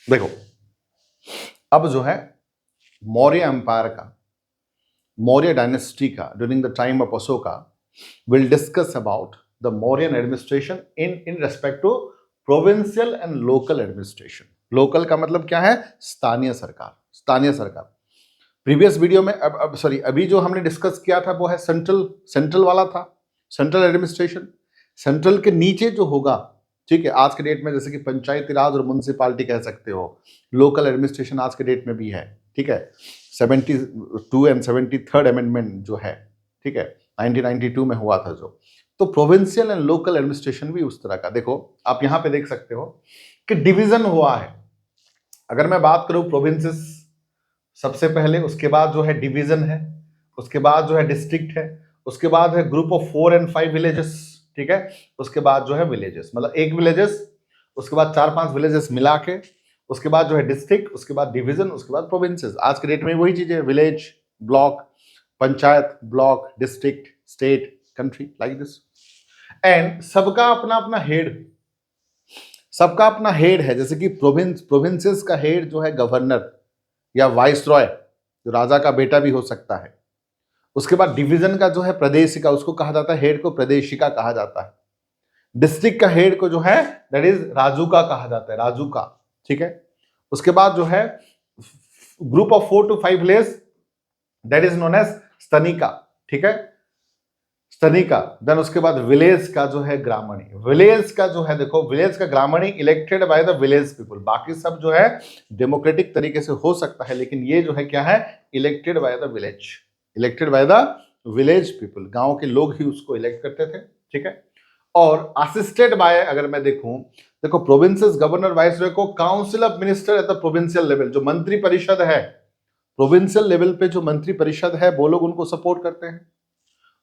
देखो, अब जो है मौर्य एम्पायर का, मौर्य डायनेस्टी का, during the time of Ashoka, will discuss about the Mauryan administration in respect to provincial and local administration. Local का मतलब क्या है? स्थानीय सरकार, स्थानीय सरकार। प्रीवियस वीडियो में अब सॉरी अभी जो हमने डिस्कस किया था वो है सेंट्रल, सेंट्रल वाला था, सेंट्रल एडमिनिस्ट्रेशन। सेंट्रल के नीचे जो होगा, ठीक है, आज के डेट में जैसे कि पंचायती राज और म्युनिसिपालिटी कह सकते हो, लोकल एडमिनिस्ट्रेशन आज के डेट में भी है, ठीक है। 72 एंड 73rd अमेंडमेंट जो है, ठीक है, 1992 में हुआ था जो, तो प्रोविंशियल एंड लोकल एडमिनिस्ट्रेशन भी उस तरह का। देखो आप यहां पे देख सकते हो कि डिवीजन हुआ है। अगर मैं बात करूं प्रोविंसेस सबसे पहले, उसके बाद जो है डिवीजन है, उसके बाद जो है डिस्ट्रिक्ट है, उसके बाद है ग्रुप ऑफ 4 and 5 विलेजेस, ठीक है, उसके बाद जो है विलेजेस, मतलब एक विलेजेस, उसके बाद 4-5 विलेजेस मिला के, उसके बाद जो है डिस्ट्रिक्ट, उसके बाद डिवीजन, उसके बाद प्रोविंसेस। आज के डेट में वही चीज है, village, block, panchayat, block, district, state, country, like this. And सबका अपना अपना हेड, सबका अपना हेड है। जैसे कि प्रोविंसेस का हेड जो है गवर्नर या वाइसरॉय, जो राजा का बेटा भी हो सकता है। उसके बाद डिवीजन का जो है प्रदेशिका, उसको कहा जाता है, हेड को प्रदेशिका कहा जाता है। डिस्ट्रिक्ट का हेड को जो है दैट इज राजुका कहा जाता है, राजुका, ठीक है। उसके बाद जो है group of 4 to 5 village, that is known as स्तनिका, ठीक है, स्तनिका। देन उसके बाद विलेज का जो है ग्रामणी, विलेज का जो है, देखो विलेज का ग्रामणी elected by the village people, बाकी सब जो है डेमोक्रेटिक तरीके से हो सकता है, लेकिन ये जो है क्या है, elected by the village, elected by the village people, गांव के लोग ही उसको इलेक्ट करते थे, ठीक है। और असिस्टेड बाय, अगर मैं देखूं, देखो प्रोविंसेस गवर्नर वाइसरॉय को council of minister at the provincial level, जो मंत्री परिषद है प्रोविंशियल लेवल पे, जो मंत्री परिषद है वो लोग उनको सपोर्ट करते हैं।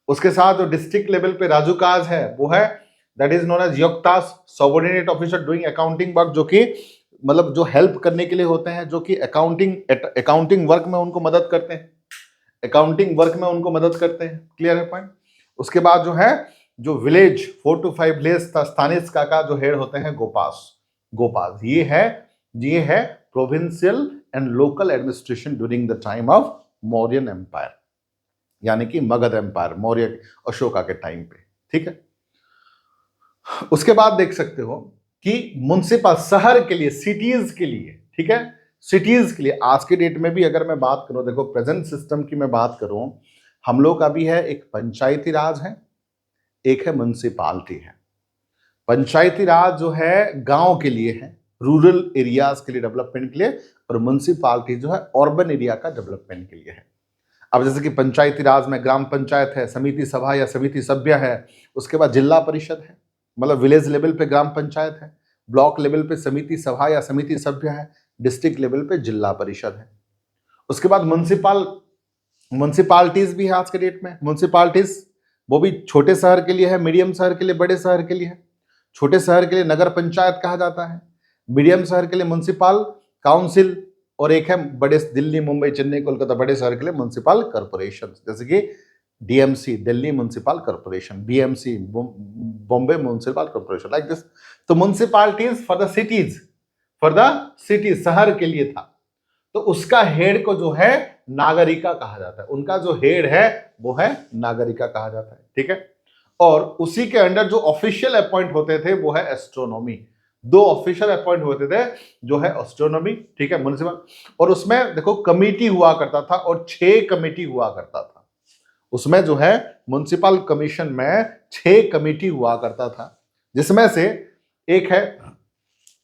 उसके साथ जो डिस्ट्रिक्ट लेवल पे राजुकाज है वो है दैट इज नोन एज योक्तास, subordinate officer doing accounting work, जो कि मतलब जो हेल्प करने के लिए होते हैं, जो कि अकाउंटिंग वर्क में उनको मदद करते हैं, अकाउंटिंग वर्क में उनको मदद करते हैं। क्लियर है पॉइंट? उसके बाद जो है जो विलेज 4 to 5 विलेज स्थानीय का जो हेड होते हैं गोपास, गोपास। ये है provincial and local administration during the time of Mauryan empire, यानी कि मगध एम्पायर, मौर्य अशोका के टाइम पे, ठीक है। उसके बाद देख सकते हो कि म्युनिसिपल, शहर के लिए, सिटीज के लिए, ठीक है, सिटीज के लिए आज के डेट में भी अगर मैं बात करूं, देखो प्रेजेंट सिस्टम की मैं बात करूं, हम लोग का भी है एक पंचायती राज है, एक है म्युनिसिपालिटी है। पंचायती राज जो है गांव के लिए है, रूरल एरियाज के लिए डेवलपमेंट के लिए, और म्युनिसिपालिटी जो है अर्बन एरिया का डेवलपमेंट के लिए है। अब जैसे कि पंचायती राज में ग्राम पंचायत है, समिति सभा या समिति सभ्य है, उसके बाद जिला परिषद है, मतलब विलेज लेवल पे ग्राम पंचायत है, ब्लॉक लेवल पे समिति सभा या समिति सभ्य है, डिस्ट्रिक्ट लेवल पे जिला परिषद है। उसके बाद म्युनिसिपालिटीज भी है आज के डेट में। म्युनिसिपालिटीज वो भी छोटे शहर के लिए है, मीडियम शहर के लिए, बड़े शहर के लिए है। छोटे शहर के लिए नगर पंचायत कहा जाता है, मीडियम शहर के लिए म्युनिसिपल काउंसिल, और एक है बड़े दिल्ली, मुंबई, चेन्नई, कोलकाता बड़े शहर के लिए म्युनिसिपल कॉर्पोरेशन, जैसे कि DMC Delhi municipal corporation, BMC Bombay municipal corporation, like this. तो municipalities for the cities, for the city, शहर के लिए था। तो उसका हेड को जो है नागरिका कहा जाता है, उनका जो हेड है वो है नागरिका कहा जाता है, ठीक है। और उसी के अंडर जो ऑफिशियल अपॉइंट होते थे वो है एस्ट्रोनॉमी, 2 ऑफिशियल अपॉइंट होते थे जो है एस्ट्रोनॉमी, ठीक है, म्युनिसिपल। और उसमें देखो कमिटी हुआ करता था, और 6 कमिटी हुआ करता था उसमें, जो है म्युनिसिपल कमीशन में 6 कमिटी हुआ करता था, जिसमें से एक है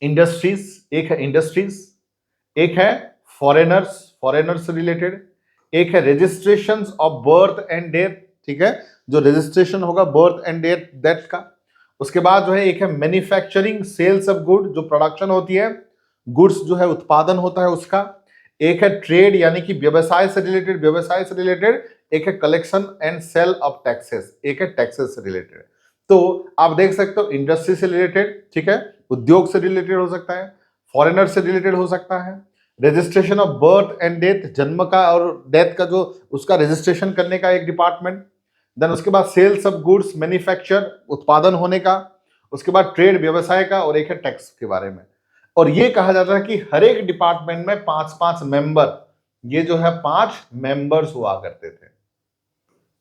इंडस्ट्रीज, एक है फॉरेनर्स से रिलेटेड, एक है registration of birth and death, ठीक है, जो रजिस्ट्रेशन होगा बर्थ एंड डेथ का। उसके बाद जो है एक है मैन्युफैक्चरिंग सेल्स ऑफ गुड, जो प्रोडक्शन होती है, गुड्स जो है उत्पादन होता है उसका। एक है ट्रेड, यानी कि व्यवसाय से रिलेटेड। एक है collection and sale of taxes, एक है टैक्सेस से रिलेटेड। तो आप देख सकते हो इंडस्ट्री से रिलेटेड, ठीक है, उद्योग से रिलेटेड हो सकता है, फॉरेनर से रिलेटेड हो सकता है, registration of birth and death, जन्म का और डेथ का जो उसका रजिस्ट्रेशन करने का एक डिपार्टमेंट। देन उसके बाद सेल्स ऑफ गुड्स, मैन्युफैक्चर, उत्पादन होने का। उसके बाद ट्रेड, व्यवसाय का, और एक है टैक्स के बारे में। और ये कहा जाता है कि हर एक डिपार्टमेंट में 5-5 मेंबर, ये जो है 5 मेंबर्स हुआ करते थे।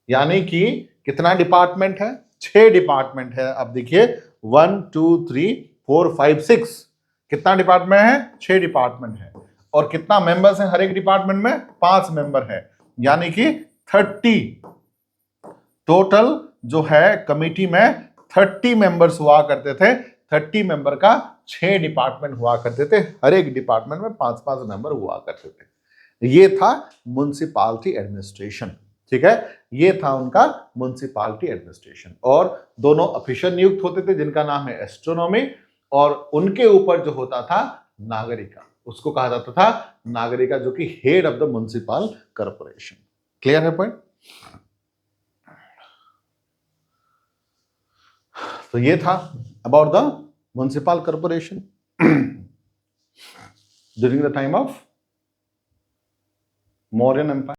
यानी कि कितना डिपार्टमेंट है? 6 डिपार्टमेंट है। अब देखिए 1 2 3 4 5 6, कितना डिपार्टमेंट है? 6 डिपार्टमेंट है। और कितना मेंबर्स हैं हर एक डिपार्टमेंट में? 5 मेंबर है, यानी कि 30 टोटल जो है कमिटी में 30 मेंबर्स हुआ करते थे। 30 मेंबर का 6 डिपार्टमेंट हुआ करते थे, हर एक डिपार्टमेंट में 5-5 मेंबर हुआ करते थे। ये था म्युनिसिपैलिटी एडमिनिस्ट्रेशन, ठीक है, ये था उनका म्युनिसिपैलिटी एडमिनिस्ट्रेशन। और दोनों ऑफिशियल नियुक्त होते थे जिनका नाम है एस्ट्रोनॉमी, और उनके ऊपर जो होता था नागरिका, उसको कहा जाता था नागरिका, जो कि head of the municipal corporation. Clear है पॉइंट? तो ये था about the municipal corporation during the time of Mauryan empire.